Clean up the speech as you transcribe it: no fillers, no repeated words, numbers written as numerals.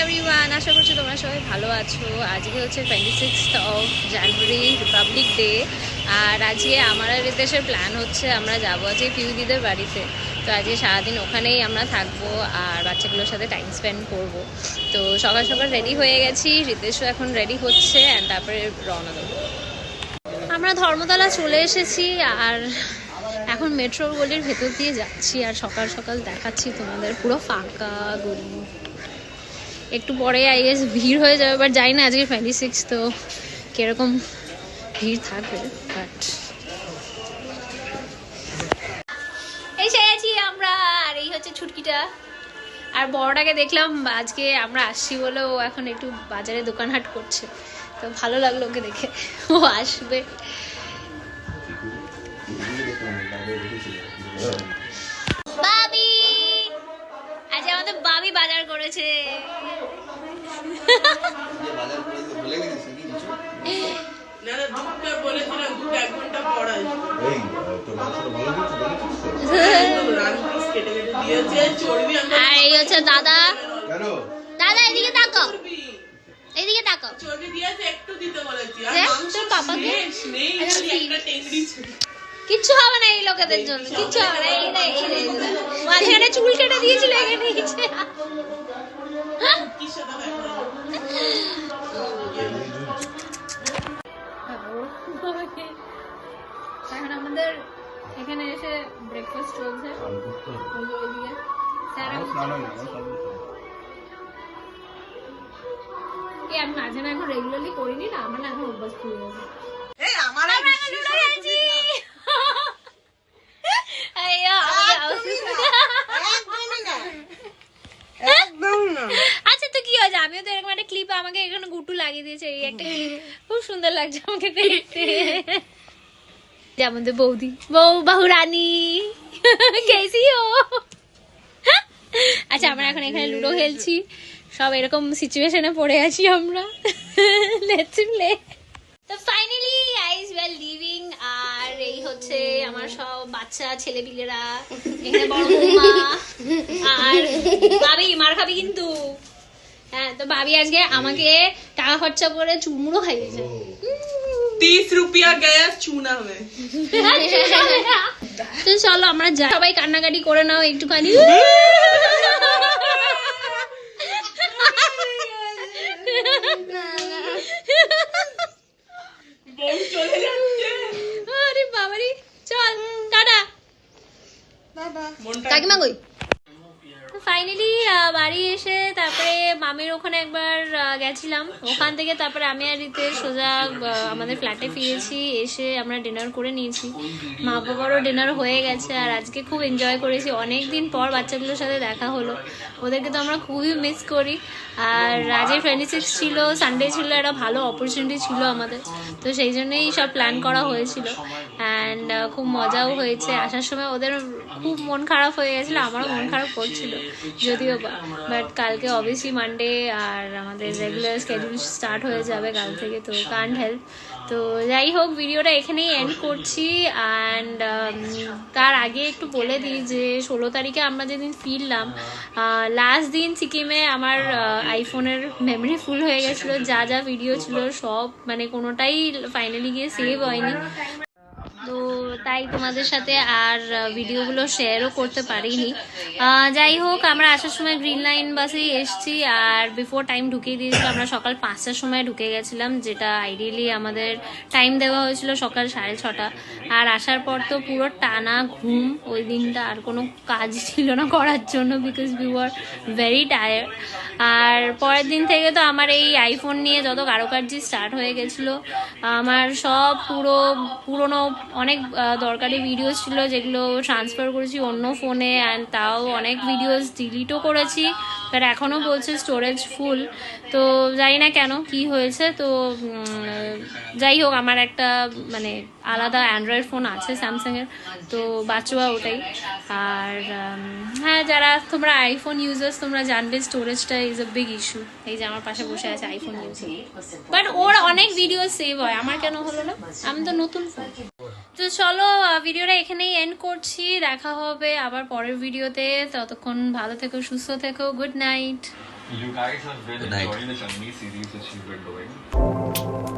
Everyone, আশা করছি তোমরা সবাই ভালো আছো। আজকে হচ্ছে 26th of January, republic day. আর আজকে আমার আর রিতেশের প্ল্যান হচ্ছে আমরা যাবো আজকে পিউদিদের বাড়িতে। তো আজকে সারাদিন ওখানেই আমরা থাকবো আর বাচ্চাগুলোর সাথে টাইম স্পেন্ড করব। তো সকাল সকাল রেডি হয়ে গেছি, রিতেশও এখন রেডি হচ্ছে অ্যান্ড তারপরে রওনা দেবো। আমরা ধর্মতলা চলে এসেছি আর এখন মেট্রো গলির ভেতর দিয়ে যাচ্ছি আর সকাল সকাল দেখাচ্ছি তোমাদের পুরো ফাঁকা গলি। একটু পরে আই গেস ভিড় হয়ে যাবে, বাট যাই না আজকে 26 তো কিরকম ভিড় থাকবে। বাট এই সেছি আমরা, আর এই হচ্ছে ছুটকিটা। আর বড়টাকে দেখলাম আজকে আমরা আসছি বলে ও এখন একটু বাজারে দোকানহাট করছে, তো ভালো লাগলো ওকে দেখে, ও আসবে। বাবি আজ আমাদের বাবি বাজার করেছে। আর এই হচ্ছে দাদা। দাদা এদিকে তাকাও, এদিকে তাকাও। তোর পাপাকে কিচ্ছু হবে না এই লোকেদের জন্য, কিচ্ছু হবে না। এই মাঝখানে চুল কেটে দিয়েছিল, এখানে নিচে এখন আমাদের এখানে এসে ব্রেকফাস্ট চলছে। আমি মাঝে না এখন রেগুলারলি করিনি না, আমার না এখন অভ্যাস করে গেছে। আচ্ছা তো কি হয়েছে, আমিও তো এরকম একটা ক্লিপ আমাকে এখানে গুটু লাগিয়ে দিয়েছে, এই একটা ক্লিপ খুব সুন্দর লাগছে আমাকে দেখতে। আমাদের বৌদি বাহু রানী কেসি ও। আচ্ছা আমরা এখন এখানে লুডো খেলছি, সব এরকম সিচুয়েশনে পড়ে আছি আমরা। Let's play. তো finally guys we are living. আর এই হচ্ছে আমার সব বাচ্চা ছেলেপিলেরা, এখানে বড় বৌমা আর ভাবি। মার খাবি কিন্তু। হ্যাঁ, তো ভাবি আজকে আমাকে টাকা খরচা করে চুরমুড়ো খাইয়েছে। 30 रुपया गया चूना में। তো চলো আমরা যাই, সবাই কান্নাকাটি করে নাও একটুখানি। আরে বাবারি, চল টাটা। কাকিমা কই? ফাইনালি বাড়ি এসে তারপরে মামির ওখানে একবার গেছিলাম, ওখান থেকে তারপরে আমি আর রিতে সোজা আমাদের ফ্ল্যাটে ফিরেছি। এসে আমরা ডিনার করে নিয়েছি, মা বাবারও ডিনার হয়ে গেছে। আর আজকে খুব এনজয় করেছি, অনেক দিন পর বাচ্চাগুলোর সাথে দেখা হলো, ওদেরকে তো আমরা খুবই মিস করি। আর আজকে 26 ছিল, সানডে ছিল, একটা ভালো অপরচুনিটি ছিল আমাদের, তো সেই জন্যই সব প্ল্যান করা হয়েছিল। অ্যান্ড খুব মজাও হয়েছে। আসার সময় ওদের খুব মন খারাপ হয়ে গেছিলো, আমারও মন খারাপ করছিল যদিও বা, বাট কালকে অবভিয়াসলি মানডে আর আমাদের রেগুলার স্কেডিউল স্টার্ট হয়ে যাবে কাল থেকে, তো কান্ট হেল্প। তো যাই হোক, ভিডিওটা এখানেই এন্ড করছি। অ্যান্ড তার আগে একটু বলে দিই যে 16 তারিখে আমরা যেদিন ফিরলাম, লাস্ট দিন সিকিমে আমার আইফোনের মেমরি ফুল হয়ে গেছিলো, যা যা ভিডিও ছিল সব মানে কোনোটাই ফাইনালি গিয়ে সেভ হয়নি। তো তাই তোমাদের সাথে আর ভিডিওগুলো শেয়ারও করতে পারিনি। যাই হোক, আমরা আসার সময় গ্রিন লাইন বাসেই এসছি আর বিফোর টাইম ঢুকিয়ে দিয়েছিল। আমরা সকাল 5টার সময় ঢুকে গেছিলাম, যেটা আইডিয়ালি আমাদের টাইম দেওয়া হয়েছিল সকাল 6:30। আর আসার পর তো পুরো টানা ঘুম ওই দিনটা, আর কোনো কাজ ছিল না করার জন্য, because we were very tired. আর পরের দিন থেকে তো আমার এই আইফোন নিয়ে যত কারুকার্য স্টার্ট হয়ে গেছিলো। আমার সব পুরোনো অনেক দরকারি ভিডিওস ছিল যেগুলো ট্রান্সফার করেছি অন্য ফোনে, অ্যান্ড তাও অনেক ভিডিওস ডিলিটও করেছি, বাট এখনও বলছে স্টোরেজ ফুল। তো জানি না কেন কি হয়েছে। তো যাই হোক, আমার একটা মানে আলাদা অ্যান্ড্রয়েড ফোন আছে স্যামসাংয়ের, তো বাঁচোয়া ওটাই। আর হ্যাঁ, যারা তোমরা আইফোন ইউজার্স তোমরা জানবে স্টোরেজটা ইজ আ বিগ ইস্যু। এই যে আমার পাশে বসে আছে আইফোন ইউজার, বাট ওর অনেক ভিডিও সেভ হয়, আমার কেন হলো না? আমি তো নতুন ফোন। তো চলো ভিডিওটা এখানেই এন্ড করছি, দেখা হবে আবার পরের ভিডিওতে। ততক্ষণ ভালো থেকো, সুস্থ থেকো, good night. You guys have been Good night. enjoying the Changni series which you've been doing.